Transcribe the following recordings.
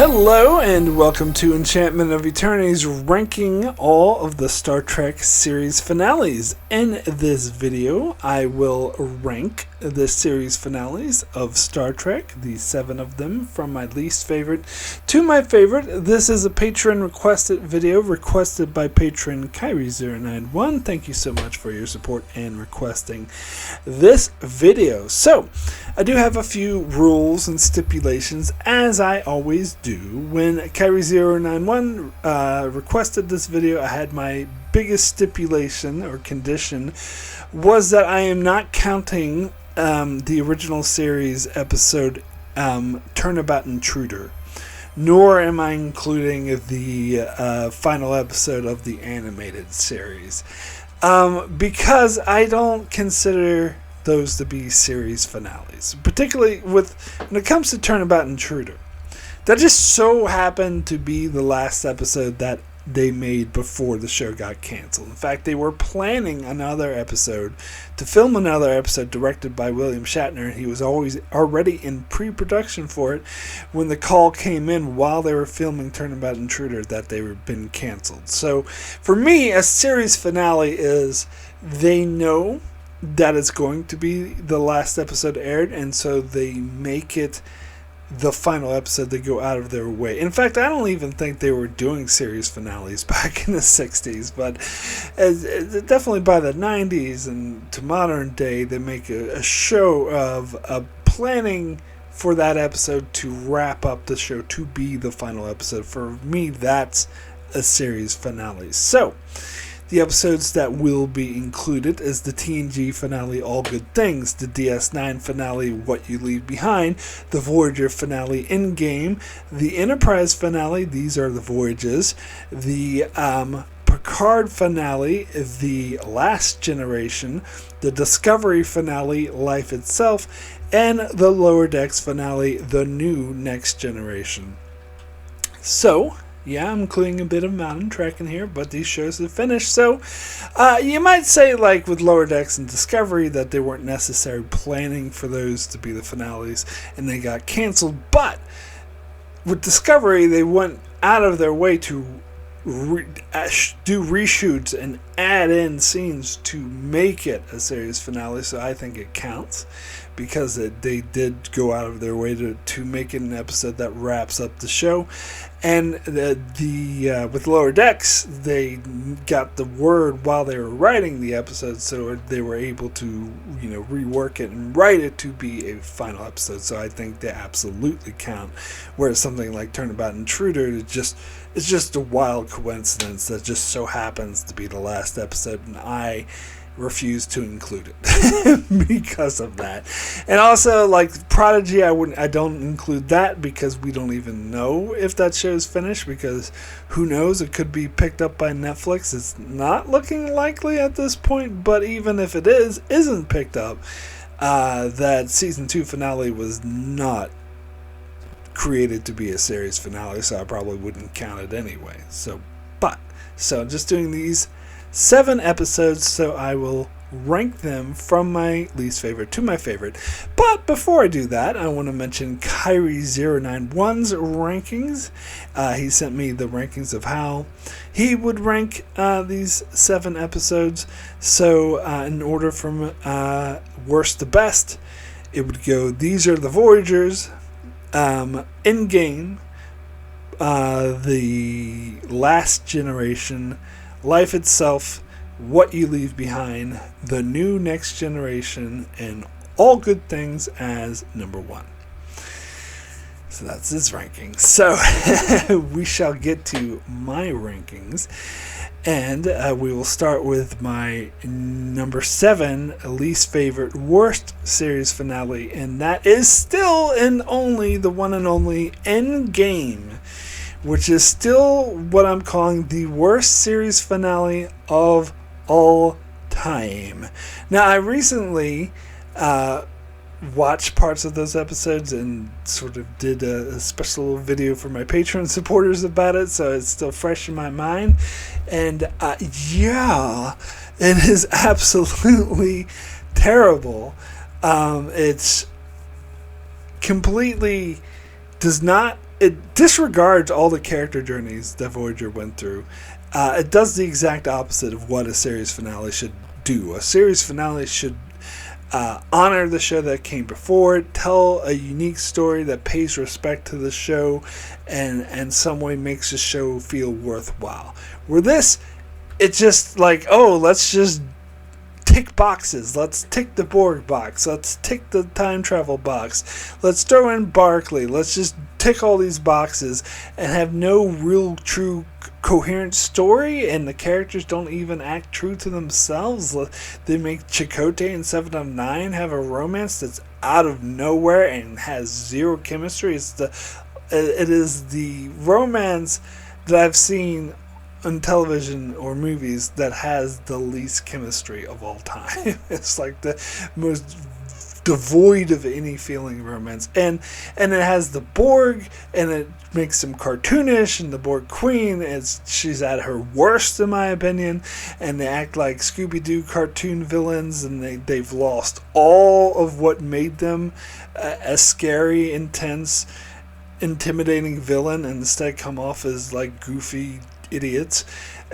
Hello and welcome to Enchantment of Eternity's ranking all of the Star Trek series finales. In this video, I will rank the series finales of Star Trek, the 7 of them, from my least favorite to my favorite. This is a patron requested video requested by patron Kyrie091. Thank you so much for your support and requesting this video. So, I do have a few rules and stipulations, as I always do. When Kyrie091 requested this video, I had my biggest stipulation or condition was that I am not counting the original series episode Turnabout Intruder, nor am I including the final episode of the animated series, because I don't consider those to be series finales, particularly when it comes to Turnabout Intruder. That just so happened to be the last episode that they made before the show got canceled. In fact, they were planning to film another episode directed by William Shatner. He was already in pre-production for it when the call came in while they were filming Turnabout Intruder that they were been canceled. So for me, a series finale is they know that it's going to be the last episode aired, and so they make it the final episode. They go out of their way. In fact, I don't even think they were doing series finales back in the 60s, but definitely by the 90s and to modern day, they make a show of planning for that episode to wrap up the show to be the final episode. For me, that's a series finale. So, the episodes that will be included is the TNG finale, All Good Things, the DS9 finale, What You Leave Behind, the Voyager finale, Endgame, the Enterprise finale, These Are the Voyages, the Picard finale, The Last Generation, the Discovery finale, Life Itself, and the Lower Decks finale, The New Next Generation. So, yeah, I'm including a bit of Mountain Trek in here, but these shows have finished. So, you might say, like with Lower Decks and Discovery, that they weren't necessarily planning for those to be the finales, and they got canceled. But with Discovery, they went out of their way to do reshoots and add in scenes to make it a series finale. So I think it counts, because they did go out of their way to make it an episode that wraps up the show. And with Lower Decks, they got the word while they were writing the episode, so they were able to rework it and write it to be a final episode. So I think they absolutely count. Whereas something like Turnabout Intruder, it's just a wild coincidence that just so happens to be the last episode, and I refuse to include it because of that. And also, like Prodigy, I don't include that because we don't even know if that show's finished, because who knows, it could be picked up by Netflix. It's not looking likely at this point, but even if it isn't picked up, that season 2 finale was not created to be a series finale, so I probably wouldn't count it anyway. So just doing these 7 episodes, so I will rank them from my least favorite to my favorite. But before I do that, I want to mention Kyrie091's rankings. He sent me the rankings of how he would rank these 7 episodes. So in order from worst to best, it would go These Are the Voyagers, Endgame, The Last Generation, Life Itself, What You Leave Behind, The New Next Generation, and All Good Things as number 1. So that's his rankings. So we shall get to my rankings, and we will start with my number 7 least favorite worst series finale, and that is still and only the one and only Endgame, which is still what I'm calling the worst series finale of all time. Now, I recently watched parts of those episodes and sort of did a special video for my Patreon supporters about it, so it's still fresh in my mind. And it is absolutely terrible. It's completely does not it disregards all the character journeys that Voyager went through. It does the exact opposite of what a series finale should do. A series finale should honor the show that came before it, tell a unique story that pays respect to the show, and some way makes the show feel worthwhile. Where this, it's just like, oh, let's just tick boxes. Let's tick the Borg box. Let's tick the time travel box. Let's throw in Barclay. Let's just tick all these boxes and have no real, true, coherent story, and the characters don't even act true to themselves. They make Chakotay and 7 of 9 have a romance that's out of nowhere and has zero chemistry. It is the romance that I've seen on television or movies that has the least chemistry of all time. It's like the most devoid of any feeling romance, and it has the Borg, and it makes them cartoonish, and the Borg Queen she's at her worst in my opinion, and they act like Scooby-Doo cartoon villains, and they've lost all of what made them a scary, intense, intimidating villain, and instead come off as like goofy idiots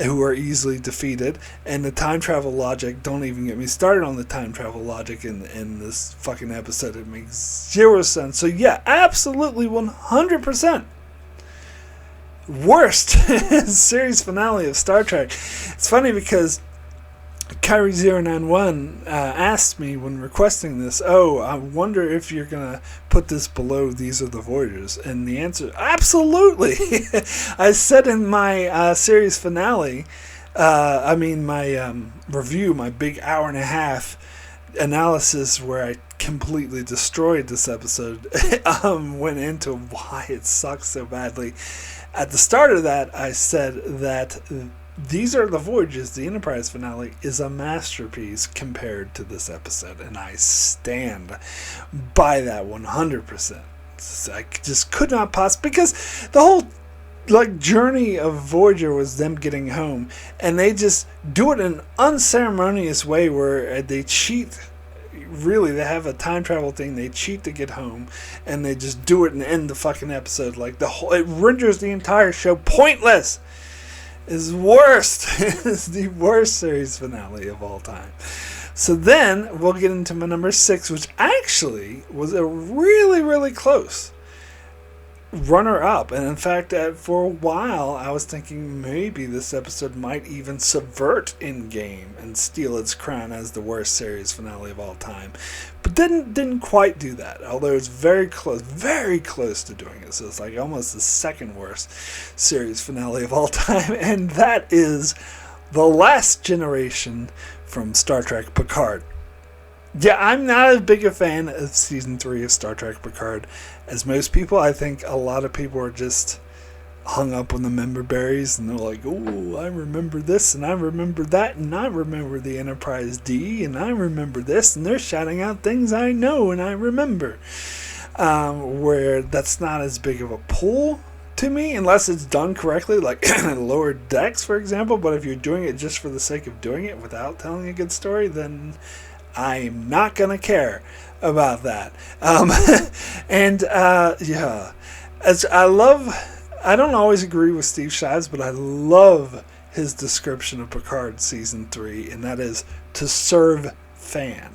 who are easily defeated. And the time travel logic, don't even get me started on the time travel logic in this fucking episode. It makes zero sense. So yeah, absolutely 100% worst series finale of Star Trek. It's funny because Kyrie091 asked me when requesting this, I wonder if you're going to put this below These Are the Voyagers. And the answer, absolutely. I said in my series finale, my review, my big hour and a half analysis where I completely destroyed this episode, went into why it sucks so badly. At the start of that, I said that These Are the Voyages, the Enterprise finale, is a masterpiece compared to this episode, and I stand by that 100%. I just could not possibly, because the whole journey of Voyager was them getting home, and they just do it in an unceremonious way where they cheat. Really, they have a time travel thing. They cheat to get home, and they just do it and end the fucking episode. It renders the entire show pointless. Is worst. It's the worst series finale of all time. So then we'll get into my number 6, which actually was a really, really close runner-up. And in fact, for a while, I was thinking maybe this episode might even subvert Endgame and steal its crown as the worst series finale of all time. But didn't quite do that, although it's very close to doing it. So it's like almost the second worst series finale of all time, and that is The Last Generation from Star Trek Picard. Yeah, I'm not as big a fan of Season 3 of Star Trek Picard as most people. I think a lot of people are just hung up on the member berries, and they're like, oh, I remember this, and I remember that, and I remember the Enterprise D, and I remember this, and they're shouting out things I know and I remember. Where that's not as big of a pull to me, unless it's done correctly, like Lower Decks, for example. But if you're doing it just for the sake of doing it without telling a good story, then I'm not going to care about that. I don't always agree with Steve Shives, but I love his description of Picard Season 3, and that is to serve fan,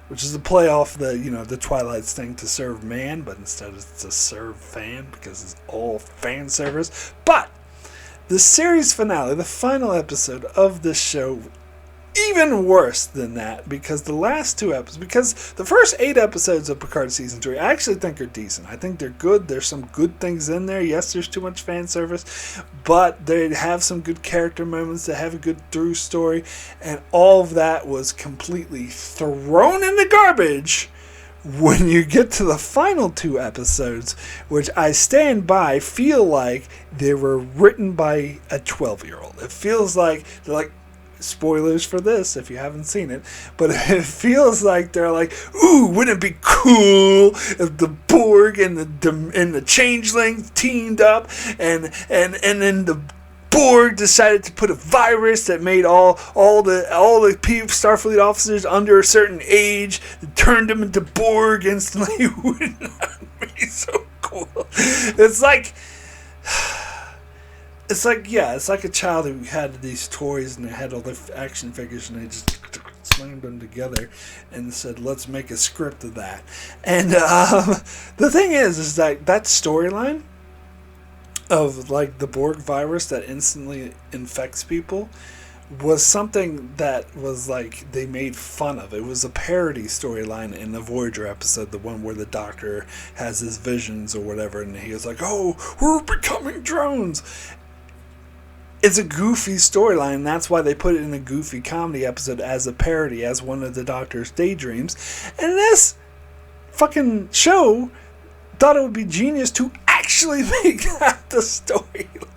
which is a play off the Twilight's thing, to serve man, but instead it's to serve fan, because it's all fan service. But the series finale, the final episode of this show, even worse than that, because the last 2 episodes, because the first 8 episodes of Picard Season 3 I actually think are decent. I think they're good. There's some good things in there. Yes, there's too much fan service, but they have some good character moments. They have a good through story, and all of that was completely thrown in the garbage when you get to the final 2 episodes, which I stand by, feel like they were written by a 12-year-old. It feels like they're like, spoilers for this if you haven't seen it, but it feels like they're like, ooh, wouldn't it be cool if the Borg and the Changeling teamed up, and then the Borg decided to put a virus that made all the Starfleet officers under a certain age, turned them into Borg instantly. Wouldn't that be so cool? It's like, it's like a child who had these toys and they had all the action figures and they just slammed them together and said, let's make a script of that. And the thing is that storyline of like the Borg virus that instantly infects people was something that was like they made fun of. It was a parody storyline in the Voyager episode, the one where the Doctor has his visions or whatever, and he was like, "Oh, we're becoming drones." It's a goofy storyline, and that's why they put it in a goofy comedy episode as a parody, as one of the Doctor's daydreams. And this fucking show thought it would be genius to actually make that the storyline.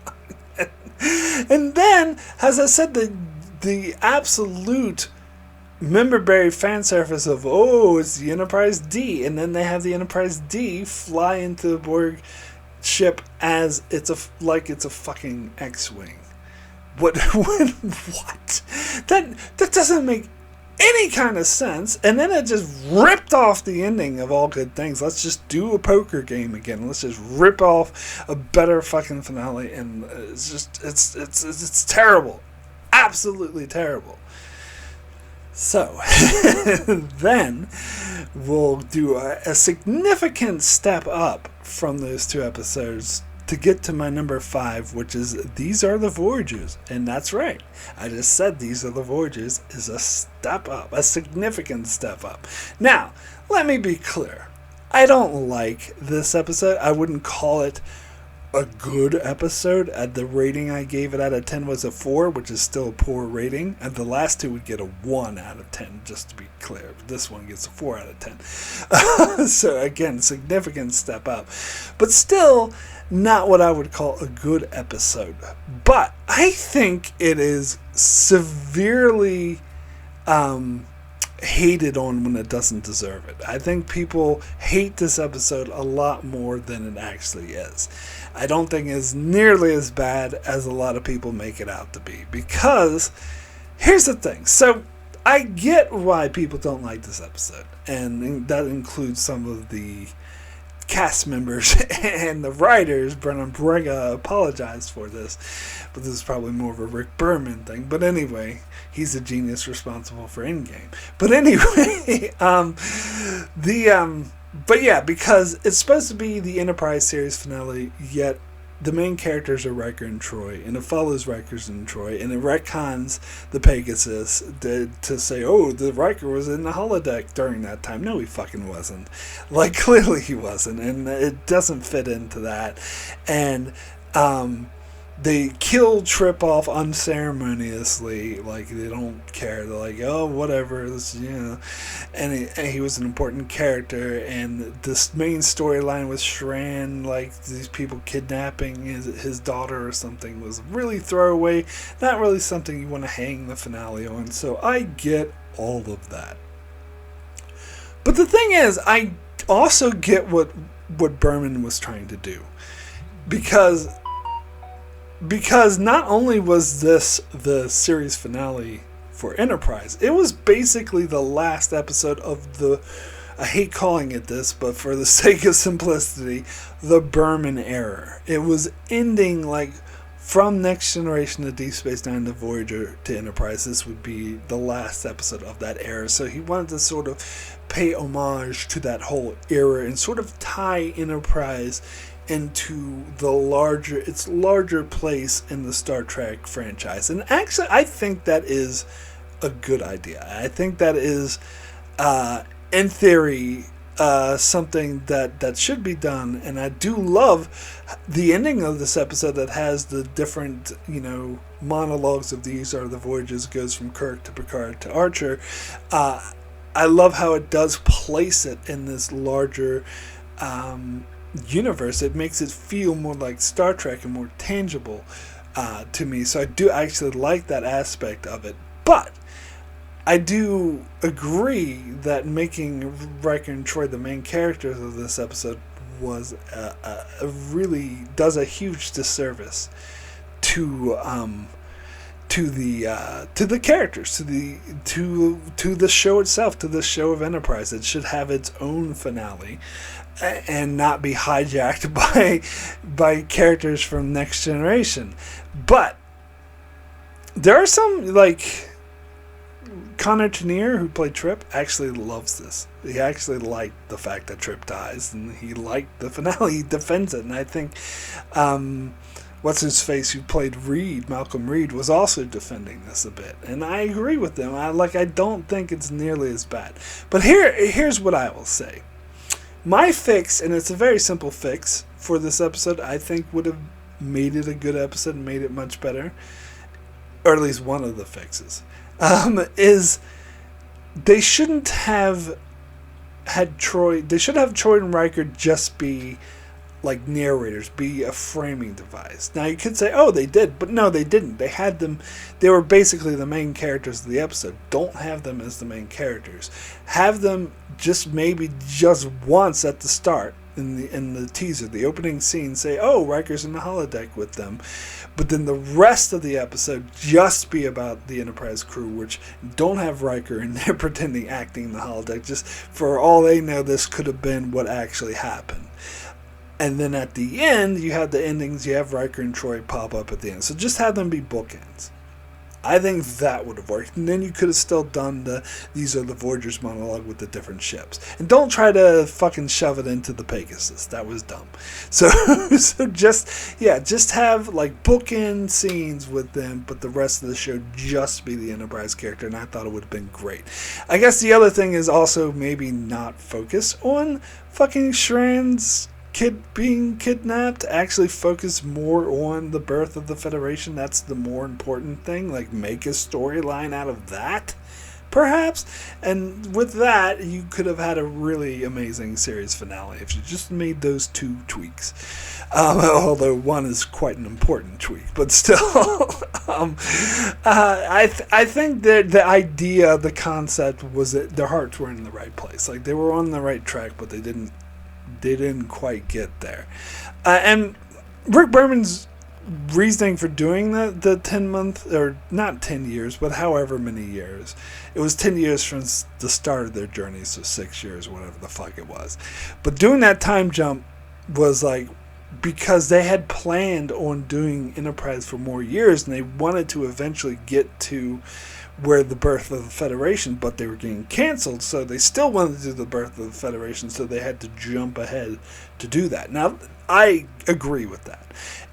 And then, as I said, the absolute member-buried fan service of, oh, it's the Enterprise D, and then they have the Enterprise D fly into the Borg ship as it's a fucking X-wing. What? That doesn't make any kind of sense. And then it just ripped off the ending of All Good Things. Let's just do a poker game again. Let's just rip off a better fucking finale. And it's just it's terrible, absolutely terrible. So then we'll do a significant step up from those two episodes to get to my number 5, which is These Are the Voyagers. And that's right, I just said These Are the Voyagers is a step up, a significant step up. Now, let me be clear. I don't like this episode. I wouldn't call it a good episode. The rating I gave it out of 10 was a 4, which is still a poor rating. And the last two would get a 1 out of 10, just to be clear. This one gets a 4 out of 10. So again, significant step up. But still, not what I would call a good episode. But I think it is severely hated on when it doesn't deserve it. I think people hate this episode a lot more than it actually is. I don't think it's nearly as bad as a lot of people make it out to be. Because, here's the thing. So, I get why people don't like this episode. And that includes some of the cast members and the writers. Brennan Braga apologized for this, but this is probably more of a Rick Berman thing. But anyway, he's a genius responsible for Endgame. But anyway, but yeah, because it's supposed to be the Enterprise series finale, yet the main characters are Riker and Troy, and it follows Riker and Troy, and it retcons the Pegasus to say, oh, the Riker was in the holodeck during that time. No, he fucking wasn't. Like, clearly he wasn't, and it doesn't fit into that. And they kill Trip off unceremoniously, like they don't care. They're like, oh, whatever, this, you know. And he was an important character, and this main storyline with Shran, like these people kidnapping his daughter or something, was really throwaway. Not really something you want to hang the finale on. So I get all of that. But the thing is, I also get what Berman was trying to do, because not only was this the series finale for Enterprise, it was basically the last episode of the, I hate calling it this, but for the sake of simplicity, the Berman era. It was ending, like, from Next Generation to Deep Space Nine to Voyager to Enterprise. This would be the last episode of that era. So he wanted to sort of pay homage to that whole era and sort of tie Enterprise into its larger place in the Star Trek franchise. And actually, I think that is a good idea. I think that is, in theory, something that should be done. And I do love the ending of this episode that has the different, monologues of These Are the Voyages, goes from Kirk to Picard to Archer. I love how it does place it in this larger universe. It makes it feel more like Star Trek and more tangible to me. So I do actually like that aspect of it. But I do agree that making Riker and Troy the main characters of this episode was really does a huge disservice to to the characters, to the show itself, to the show of Enterprise. It should have its own finale, and not be hijacked by characters from Next Generation. But there are some, like Connor Trinneer, who played Trip, actually loves this. He actually liked the fact that Trip dies, and he liked the finale. He defends it, and I think what's his face, who played Reed, Malcolm Reed, was also defending this a bit, and I agree with them. I don't think it's nearly as bad. But here's what I will say. My fix, and it's a very simple fix for this episode, I think would have made it a good episode and made it much better, or at least one of the fixes, is they shouldn't have had Troy. They should have Troy and Riker just be like narrators, be a framing device. Now you could say, oh, they did, but no, they didn't. They had them. They were basically the main characters of the episode. Don't have them as the main characters. Have them just once at the start in the teaser, the opening scene, say, oh, Riker's in the holodeck with them. But then the rest of the episode just be about the Enterprise crew, which don't have Riker in there pretending, acting in the holodeck. Just for all they know, this could have been what actually happened. And then at the end, you have the endings. You have Riker and Troy pop up at the end. So just have them be bookends. I think that would have worked. And then you could have still done these are the Voyagers monologue with the different ships. And don't try to fucking shove it into the Pegasus. That was dumb. So just have like bookend scenes with them, but the rest of the show just be the Enterprise character. And I thought it would have been great. I guess the other thing is also maybe not focus on fucking Shran's kid being kidnapped, actually focus more on the birth of the Federation. That's the more important thing. Like, make a storyline out of that, perhaps. And with that, you could have had a really amazing series finale if you just made those two tweaks. Although one is quite an important tweak, but still. I think that the idea, the concept was that their hearts were in the right place. Like, they were on the right track, but they didn't quite get there. And Rick Berman's reasoning for doing the 10-month, or not 10 years, but however many years. It was 10 years from the start of their journey, so 6 years, whatever the fuck it was. But doing that time jump was like, because they had planned on doing Enterprise for more years, and they wanted to eventually get to where the birth of the Federation, but they were getting canceled, so they still wanted to do the birth of the Federation, so they had to jump ahead to do that. Now, I agree with that.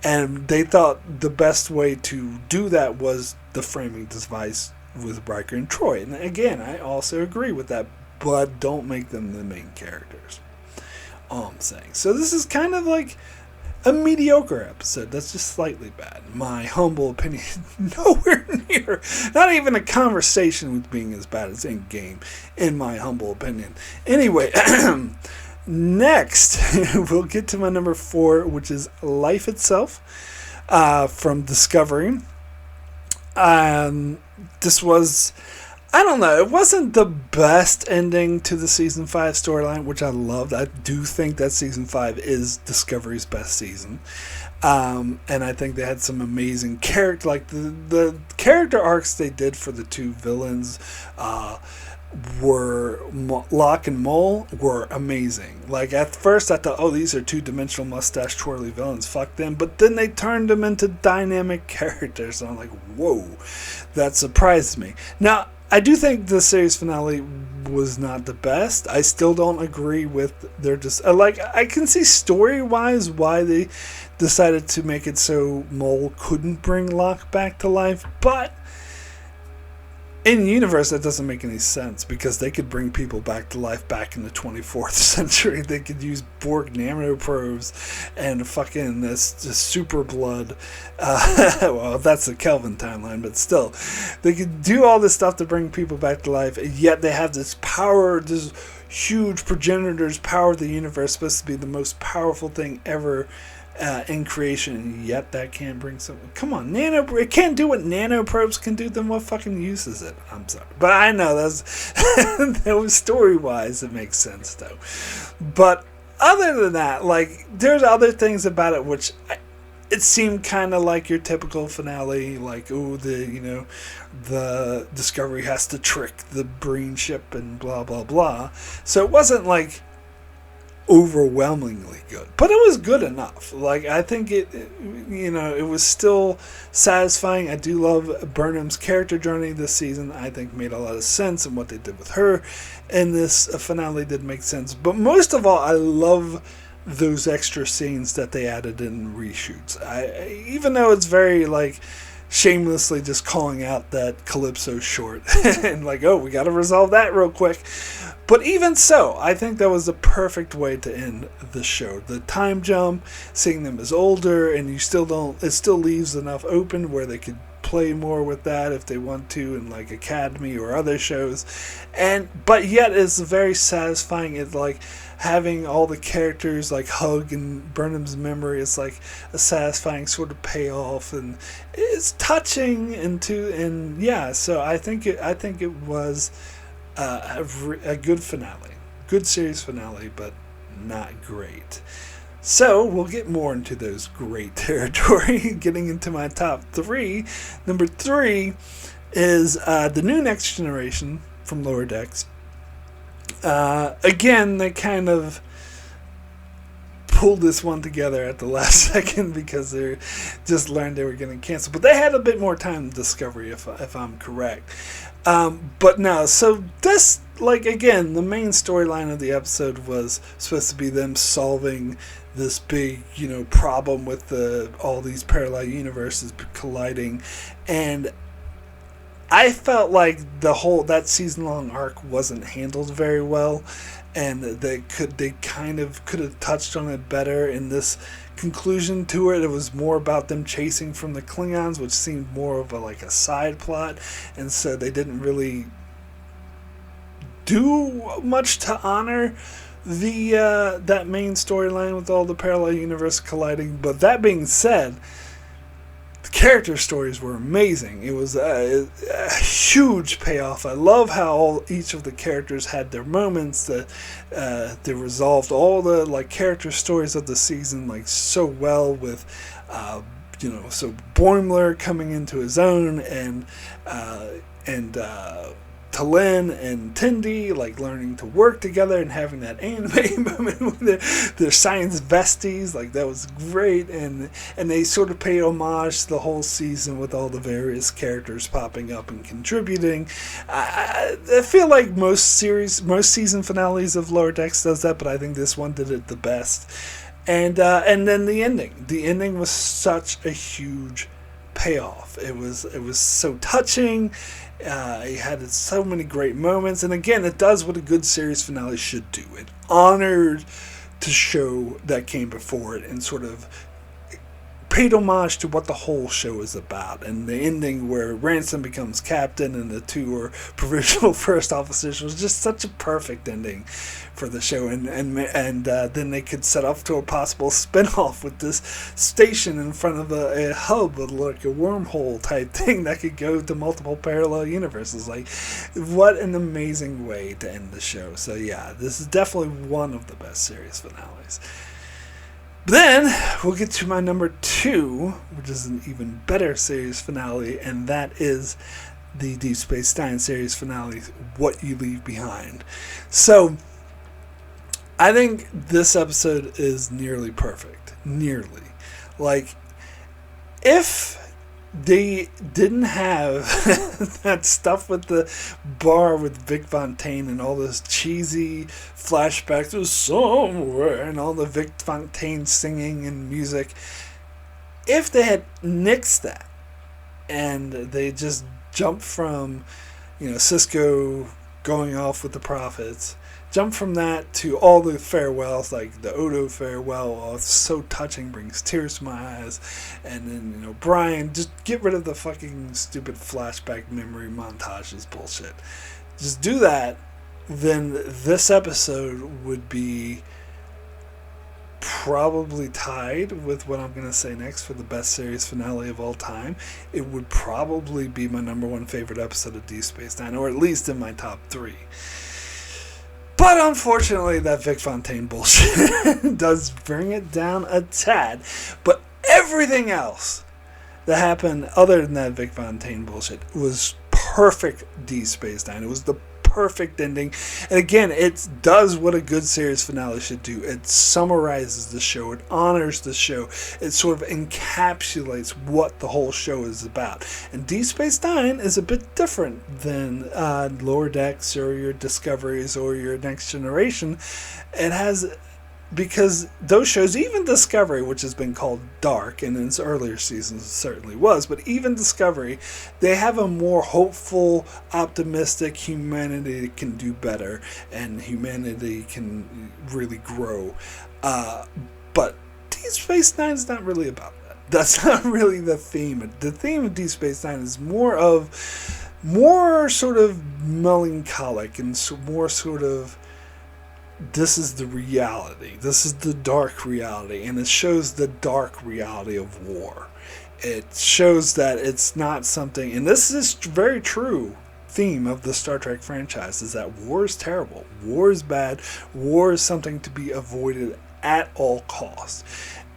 And they thought the best way to do that was the framing device with Riker and Troy. And again, I also agree with that, but don't make them the main characters. All I'm saying. So this is kind of like a mediocre episode that's just slightly bad. My humble opinion, nowhere near, not even a conversation with being as bad as Endgame, in my humble opinion. Anyway, next, we'll get to my number 4, which is Life Itself, from Discovery. This was, I don't know, it wasn't the best ending to the Season 5 storyline, which I loved. I do think that Season 5 is Discovery's best season. And I think they had some amazing character, like the character arcs they did for the two villains, were Locke and Mole were amazing. Like, at first I thought, oh, these are two-dimensional mustache twirly villains, fuck them, but then they turned them into dynamic characters, and I'm like, whoa, that surprised me. Now, I do think the series finale was not the best. I still don't agree with their like, I can see story-wise why they decided to make it so Mole couldn't bring Locke back to life, but in universe, that doesn't make any sense, because they could bring people back to life back in the 24th century. They could use Borg nanoprobes and fucking this super blood. Well, that's the Kelvin timeline, but still. They could do all this stuff to bring people back to life, and yet they have this power, this huge progenitor's power of the universe, supposed to be the most powerful thing ever in creation, and yet that can't bring something. Come on, it can't do what nanoprobes can do. Then what fucking use is it? I'm sorry, but I know that's that was story wise. It makes sense though. But other than that, like, there's other things about it which it seemed kind of like your typical finale, like, oh, the Discovery has to trick the Breen ship and blah, blah, blah. So it wasn't like overwhelmingly good, but it was good enough. Like, I think it was still satisfying. I do love Burnham's character journey this season. I think made a lot of sense, and what they did with her in this finale did make sense. But most of all, I love those extra scenes that they added in reshoots. Even though it's very like shamelessly just calling out that Calypso's short and like, oh, we got to resolve that real quick. But even so, I think that was the perfect way to end the show. The time jump, seeing them as older, and it still leaves enough open where they could play more with that if they want to in like Academy or other shows. But yet it's very satisfying. It's like having all the characters like hug and Burnham's memory is like a satisfying sort of payoff, and it's touching so I think it was a good finale, good series finale, but not great. So we'll get more into those great territory. Getting into my top 3, number 3 is the new Next Generation from Lower Decks. Again, they kind of pulled this one together at the last second because they just learned they were getting canceled. But they had a bit more time in Discovery, if I'm correct. But no, so this, like, again, the main storyline of the episode was supposed to be them solving this big, problem with all these parallel universes colliding, and I felt like that season-long arc wasn't handled very well, and they kind of could have touched on it better in this conclusion to it. It was more about them chasing from the Klingons, which seemed more of a side plot, and so they didn't really do much to honor that main storyline with all the parallel universe colliding. But that being said, the character stories were amazing. It was a huge payoff. I love how each of the characters had their moments, that they resolved all the character stories of the season so well, with so Boimler coming into his own, and T'Lyn and Tendi learning to work together and having that anime moment with their science besties. That was great, and they sort of pay homage to the whole season with all the various characters popping up and contributing. I feel like most season finales of Lower Decks does that, but I think this one did it the best. And then the ending was such a huge payoff. It was so touching. It had so many great moments, and again, it does what a good series finale should do. It honored the show that came before it and sort of paid homage to what the whole show is about. And the ending where Ransom becomes captain and the two are provisional first officers was just such a perfect ending for the show. And then they could set up to a possible spin-off with this station in front of a hub, like a wormhole type thing that could go to multiple parallel universes. What an amazing way to end the show. So yeah, this is definitely one of the best series finales. But then we'll get to my number 2, which is an even better series finale, and that is the Deep Space Nine series finale, What You Leave Behind. So I think this episode is nearly perfect. Nearly. If they didn't have that stuff with the bar with Vic Fontaine and all those cheesy flashbacks to somewhere and all the Vic Fontaine singing and music, if they had nixed that and they just jumped from Sisko going off with the Prophets, jump from that to all the farewells, like the Odo farewell, so touching, brings tears to my eyes, and then Brian, just get rid of the fucking stupid flashback memory montages bullshit. Just do that, then this episode would be probably tied with what I'm going to say next for the best series finale of all time. It would probably be my number 1 favorite episode of Deep Space Nine, or at least in my top 3. But unfortunately, that Vic Fontaine bullshit does bring it down a tad. But Everything else that happened other than that Vic Fontaine bullshit was perfect Deep Space Nine. It was the perfect ending. And again, it does what a good series finale should do. It summarizes the show. It honors the show. It sort of encapsulates what the whole show is about. And Deep Space Nine is a bit different than Lower Decks or your Discoveries or your Next Generation. It has... Because those shows, even Discovery, which has been called dark, and in its earlier seasons it certainly was, but even Discovery, they have a more hopeful, optimistic humanity can do better, and humanity can really grow. But Deep Space Nine is not really about that. That's not really the theme. The theme of Deep Space Nine is more sort of melancholic and more sort of, this is the reality. This is the dark reality. And it shows the dark reality of war. It shows that it's not something... And this is very true theme of the Star Trek franchise, is that war is terrible. War is bad. War is something to be avoided at all costs.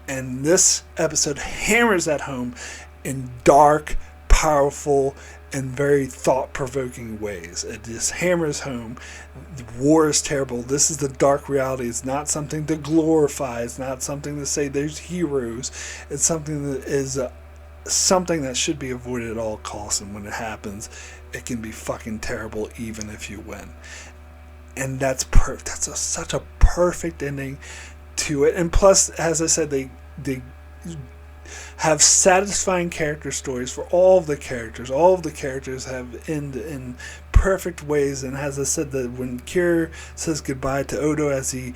And this episode hammers that home in dark, powerful, in very thought-provoking ways. It just hammers home, war is terrible. This is the dark reality. It's not something to glorify. It's not something to say there's heroes. It's something that is something that should be avoided at all costs. And when it happens, it can be fucking terrible even if you win. And that's perfect. That's such a perfect ending to it. And plus, as I said, they have satisfying character stories for all of the characters. All of the characters have end in perfect ways. And as I said, that when Kira says goodbye to Odo as he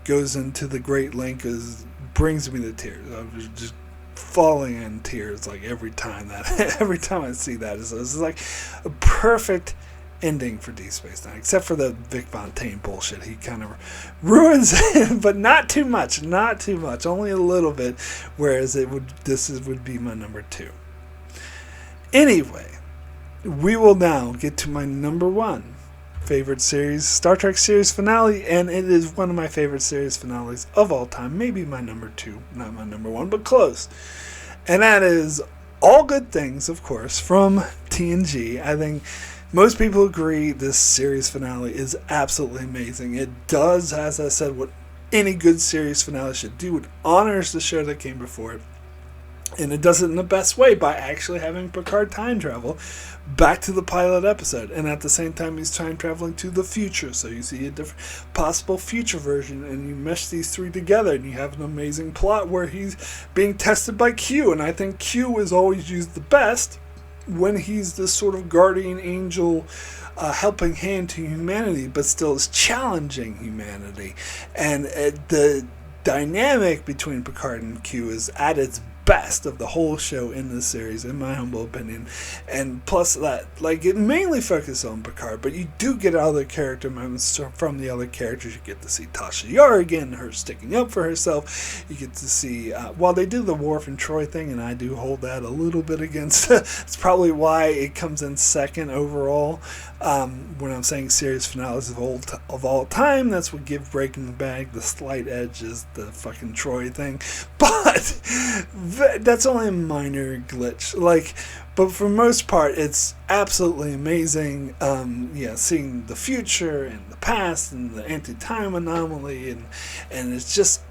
goes into the Great Link, brings me to tears. I'm just falling in tears every time I see that. It's like a perfect ending for Deep Space Nine, except for the Vic Fontaine bullshit. He kind of ruins it, but not too much, only a little bit. Whereas would be my number 2. Anyway, we will now get to my number 1 favorite series, Star Trek series finale, and it is one of my favorite series finales of all time. Maybe my number 2, not my number 1, but close. And that is All Good Things, of course, from TNG. I think most people agree this series finale is absolutely amazing. It does, as I said, what any good series finale should do. It honors the show that came before it. And it does it in the best way by actually having Picard time travel back to the pilot episode. And at the same time, he's time traveling to the future. So you see a different possible future version, and you mesh these three together, and you have an amazing plot where he's being tested by Q. And I think Q is always used the best when he's this sort of guardian angel, helping hand to humanity, but still is challenging humanity. And the dynamic between Picard and Q is at its best of the whole show in this series, in my humble opinion. And plus that, it mainly focuses on Picard, but you do get other character moments from the other characters. You get to see Tasha Yar again, her sticking up for herself. You get to see, while they do the Worf and Troy thing, and I do hold that a little bit against, it's probably why it comes in second overall. When I'm saying series finales of all time, that's what give Breaking Bad the slight edge, is the fucking Troy thing. But that's only a minor glitch. But for the most part, it's absolutely amazing. Seeing the future and the past and the anti-time anomaly, and it's just,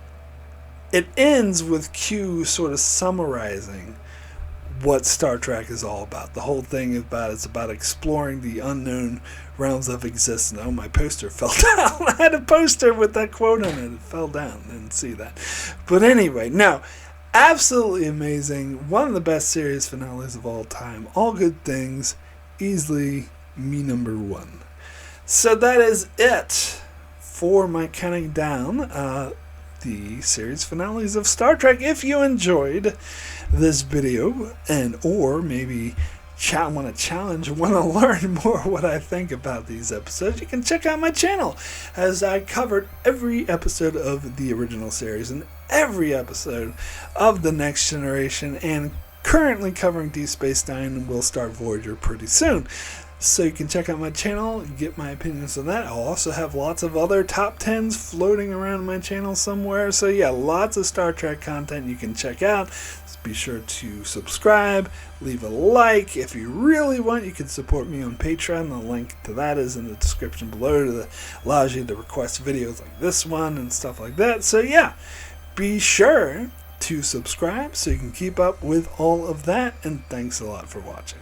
it ends with Q sort of summarizing what Star Trek is all about. The whole thing is about exploring the unknown realms of existence. Oh, my poster fell down. I had a poster with that quote on it. It fell down. Didn't see that. But anyway, no. Absolutely amazing. One of the best series finales of all time. All Good Things. Easily me number 1. So that is it for my counting down the series finales of Star Trek. If you enjoyed this video, or maybe want to challenge, want to learn more what I think about these episodes, you can check out my channel, as I covered every episode of the original series and every episode of The Next Generation, and currently covering Deep Space Nine, and we'll start Voyager pretty soon. So you can check out my channel and get my opinions on that. I'll also have lots of other top 10s floating around my channel somewhere. So yeah, lots of Star Trek content you can check out. Just be sure to subscribe, leave a like. If you really want, you can support me on Patreon. The link to that is in the description below. That allows you to request videos like this one and stuff like that. So yeah, be sure to subscribe so you can keep up with all of that. And thanks a lot for watching.